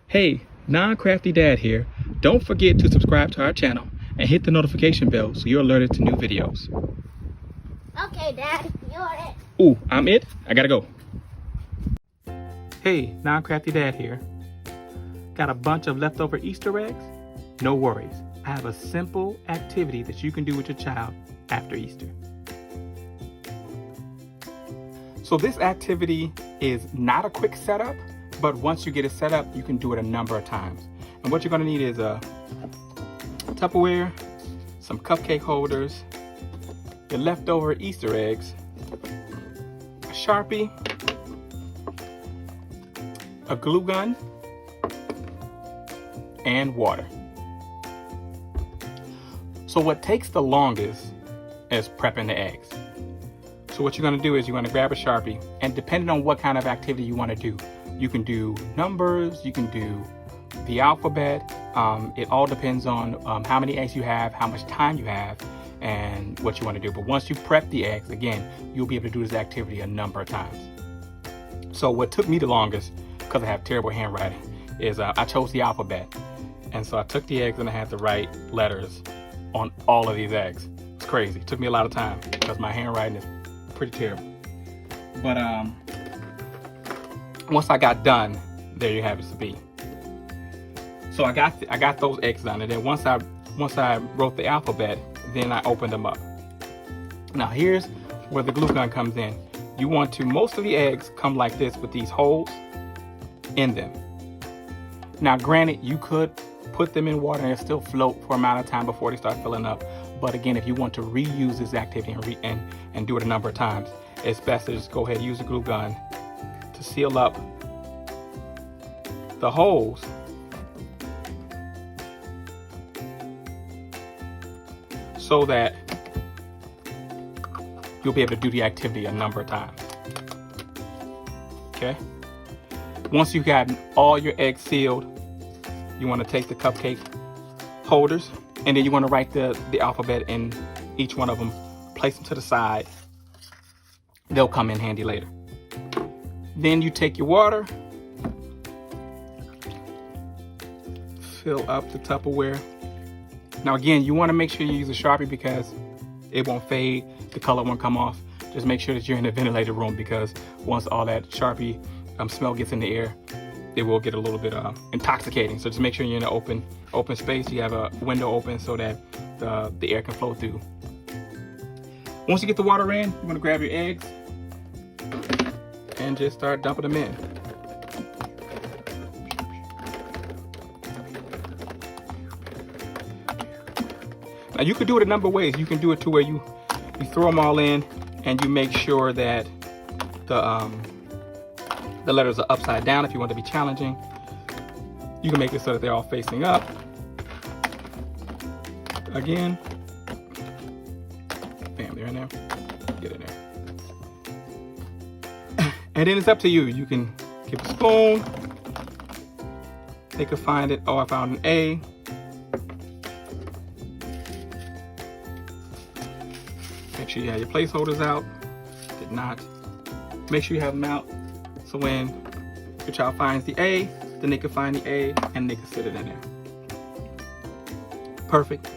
Hey, Non-Crafty Dad here. Don't forget to subscribe to our channel and hit the notification bell so you're alerted to new videos. Okay, Dad, you're it. Ooh, I'm it? I gotta go. Hey, Non-Crafty Dad here. Got a bunch of leftover Easter eggs? No worries. I have a simple activity that you can do with your child after Easter. So this activity is not a quick setup, but once you get it set up, you can do it a number of times. And what you're gonna need is a Tupperware, some cupcake holders, your leftover Easter eggs, a Sharpie, a glue gun, and water. So what takes the longest is prepping the eggs. So what you're gonna do is you're gonna grab a Sharpie, and depending on what kind of activity you wanna do, you can do numbers, you can do the alphabet. It all depends on how many eggs you have, how much time you have, and what you wanna do. But once you prep the eggs, again, you'll be able to do this activity a number of times. So what took me the longest, because I have terrible handwriting, is I chose the alphabet. And so I took the eggs and I had to write letters on all of these eggs. It's crazy. It took me a lot of time because my handwriting is pretty terrible. But once I got done, there you have it to be. So I got those eggs done, and then once I wrote the alphabet, then I opened them up. Now here's where the glue gun comes in. You want to, most of the eggs come like this with these holes in them. Now granted, you could put them in water and they'll still float for an amount of time before they start filling up. But again, if you want to reuse this activity and do it a number of times, it's best to just go ahead and use a glue gun to seal up the holes so that you'll be able to do the activity a number of times. Okay? Once you've got all your eggs sealed, you want to take the cupcake holders, and then you want to write the alphabet in each one of them, place them to the side. They'll come in handy later. Then you take your water, fill up the Tupperware. Now again, you want to make sure you use a Sharpie because it won't fade, the color won't come off. Just make sure that you're in a ventilated room, because once all that Sharpie smell gets in the air, it will get a little bit intoxicating. So just make sure you're in an open space. You have a window open so that the air can flow through. Once you get the water in, you want to grab your eggs and just start dumping them in. Now you could do it a number of ways. You can do it to where you throw them all in and you make sure that the letters are upside down if you want to be challenging. You can make it so that they're all facing up. Again. Bam, they're in there. Get in there. And then it's up to you. You can get a spoon. They could find it. Oh, I found an A. Make sure you have your placeholders out. Did not. Make sure you have them out, so when your child finds the A, then they can find the A and they can sit it in there. Perfect.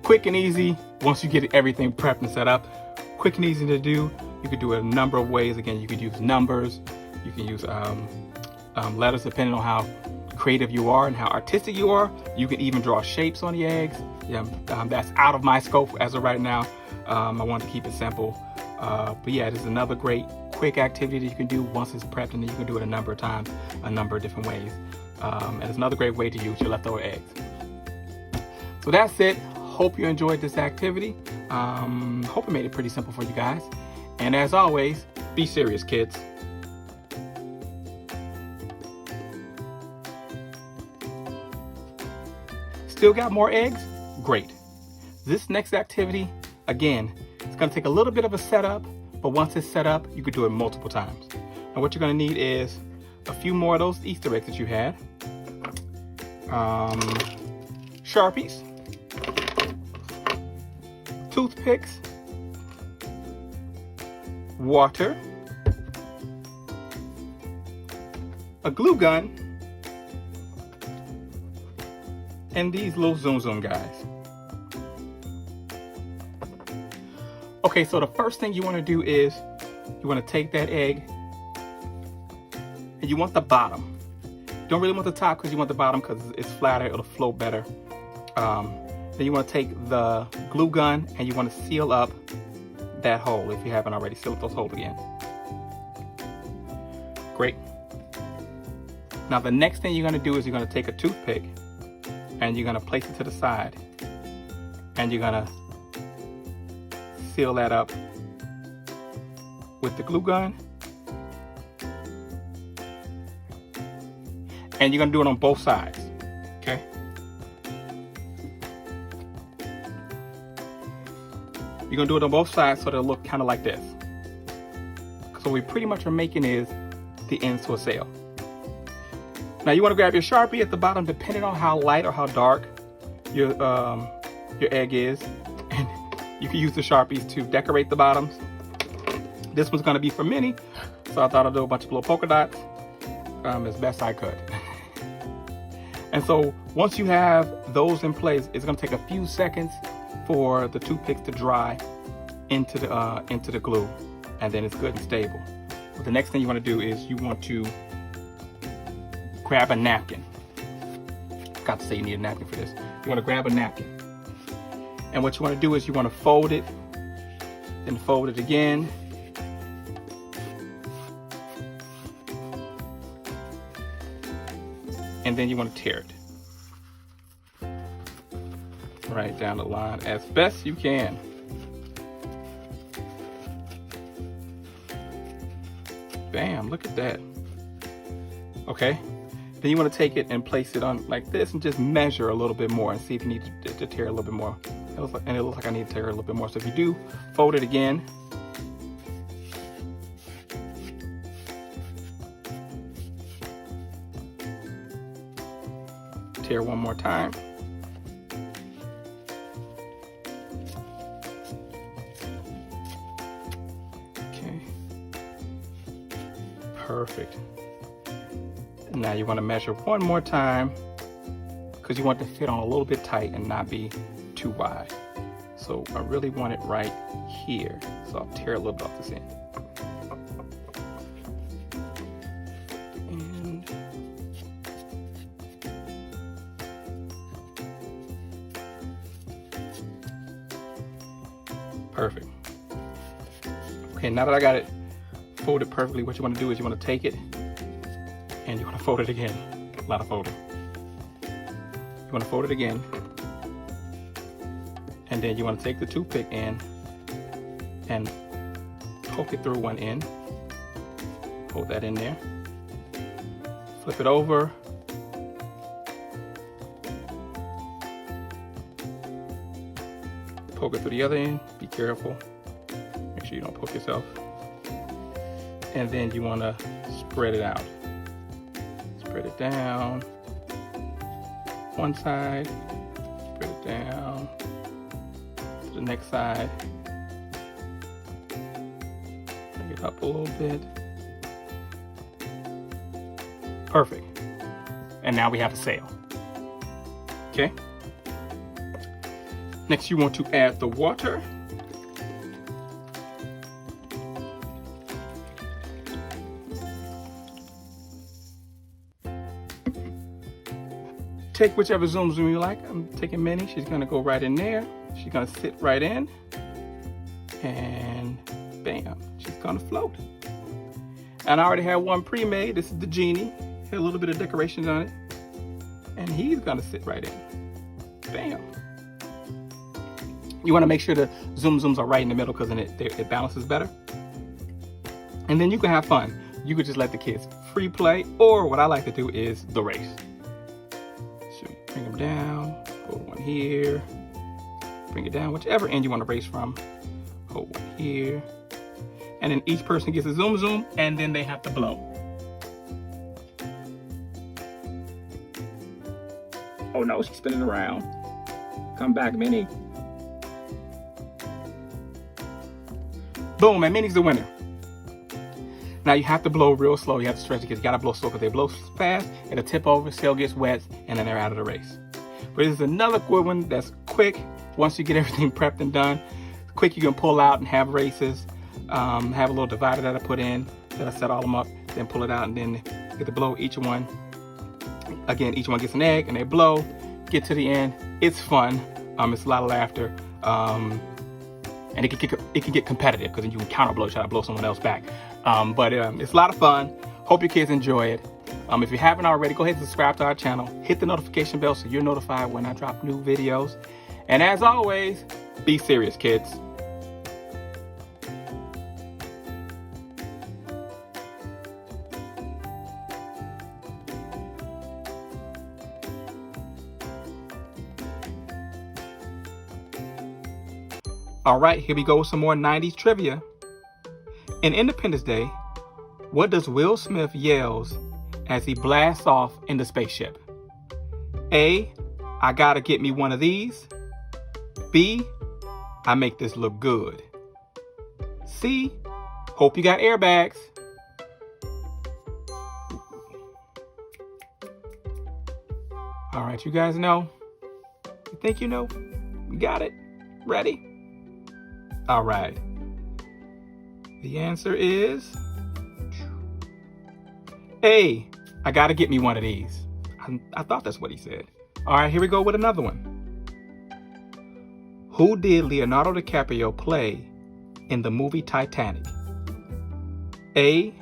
Quick and easy. Once you get everything prepped and set up, quick and easy to do. You could do it a number of ways. Again, you could use numbers. You can use letters, depending on how creative you are and how artistic you are. You can even draw shapes on the eggs. Yeah, that's out of my scope as of right now. I want to keep it simple. But yeah, it is another great quick activity that you can do once it's prepped, and then you can do it a number of times, a number of different ways. And it's another great way to use your leftover eggs. So that's it. Hope you enjoyed this activity. Hope it made it pretty simple for you guys. And as always, be serious, kids. Still got more eggs? Great. This next activity, again, it's gonna take a little bit of a setup, but once it's set up, you could do it multiple times. And what you're gonna need is a few more of those Easter eggs that you had, Sharpies, toothpicks, water, a glue gun, and these little zoom zoom guys. Okay, so the first thing you want to do is you want to take that egg and you want the bottom. You don't really want the top because you want the bottom because it's flatter, it'll flow better. Then you want to take the glue gun and you want to seal up that hole if you haven't already. Seal up those holes again. Great. Now the next thing you're going to do is you're going to take a toothpick and you're going to place it to the side and you're going to seal that up with the glue gun. And you're going to do it on both sides. Okay? You're going to do it on both sides so they'll look kind of like this. So what we pretty much are making is the ends to a sail. Now you want to grab your Sharpie at the bottom, depending on how light or how dark your egg is. And you can use the Sharpies to decorate the bottoms. This one's going to be for Minnie, so I thought I'd do a bunch of little polka dots as best I could. And so once you have those in place, it's going to take a few seconds for the toothpicks to dry into the glue, and then it's good and stable. But the next thing you want to do is you want to grab a napkin. Got to say you need a napkin for this. You want to grab a napkin, and what you want to do is you want to fold it, then fold it again, and then you want to tear it right down the line as best you can. Bam, look at that. Okay, then you want to take it and place it on like this and just measure a little bit more and see if you need to tear a little bit more. It looks like I need to tear a little bit more. So if you do, fold it again. Tear one more time. Okay. Perfect. And now you want to measure one more time because you want it to fit on a little bit tight and not be too wide. So I really want it right here. So I'll tear a little bit off this end. Perfect. Okay, now that I got it folded perfectly, what you want to do is you want to take it and you want to fold it again. A lot of folding. You want to fold it again, and then you want to take the toothpick in and poke it through one end. Hold that in there. Flip it over. Poke it through the other end. Be careful. Make sure you don't poke yourself. And then you want to spread it out. Spread it down. One side. Spread it down to the next side. Bring it up a little bit. Perfect. And now we have a sail. Okay. Next, you want to add the water. Take whichever zoom you like. I'm taking Minnie. She's gonna go right in there. She's gonna sit right in. And bam, she's gonna float. And I already have one pre-made. This is the genie. Had a little bit of decorations on it. And he's gonna sit right in. Bam. You want to make sure the zooms are right in the middle because then it balances better. And then you can have fun. You could just let the kids free play, or what I like to do is the race. So bring them down, hold one here, bring it down, whichever end you want to race from. Hold one here. And then each person gets a zoom, and then they have to blow. Oh no, she's spinning around. Come back, Minnie. Boom, and Minnie's the winner. Now you have to blow real slow. You have to stretch the kids. You gotta blow slow because they blow fast, it'll tip over, sail gets wet, and then they're out of the race. But this is another good one that's quick. Once you get everything prepped and done, quick, you can pull out and have races. Have a little divider that I put in, that I set all them up, then pull it out and then get to blow each one. Again, each one gets an egg and they blow, get to the end. It's fun. It's a lot of laughter. And it can get competitive because you can counter blow, try to blow someone else back. But it's a lot of fun. Hope your kids enjoy it. If you haven't already, go ahead and subscribe to our channel. Hit the notification bell so you're notified when I drop new videos. And as always, be serious, kids. All right, here we go with some more 90s trivia. In Independence Day, what does Will Smith yells as he blasts off in the spaceship? A, I gotta get me one of these. B, I make this look good. C, hope you got airbags. All right, you guys know? You think you know? You got it? Ready? All right. The answer is A, I gotta get me one of these. I thought that's what he said. All right, here we go with another one. Who did Leonardo DiCaprio play in the movie Titanic? A,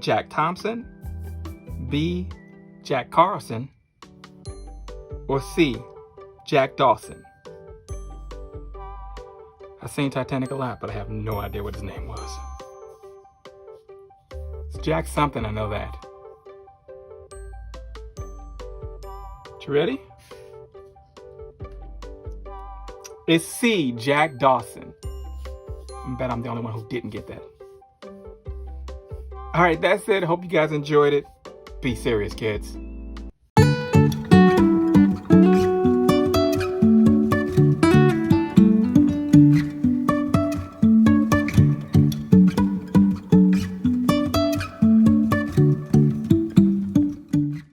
Jack Thompson, B, Jack Carlson, or C, Jack Dawson? I've seen Titanic a lot, but I have no idea what his name was. It's Jack something, I know that. You ready? It's C, Jack Dawson. I bet I'm the only one who didn't get that. All right, that's it. Hope you guys enjoyed it. Be serious, kids.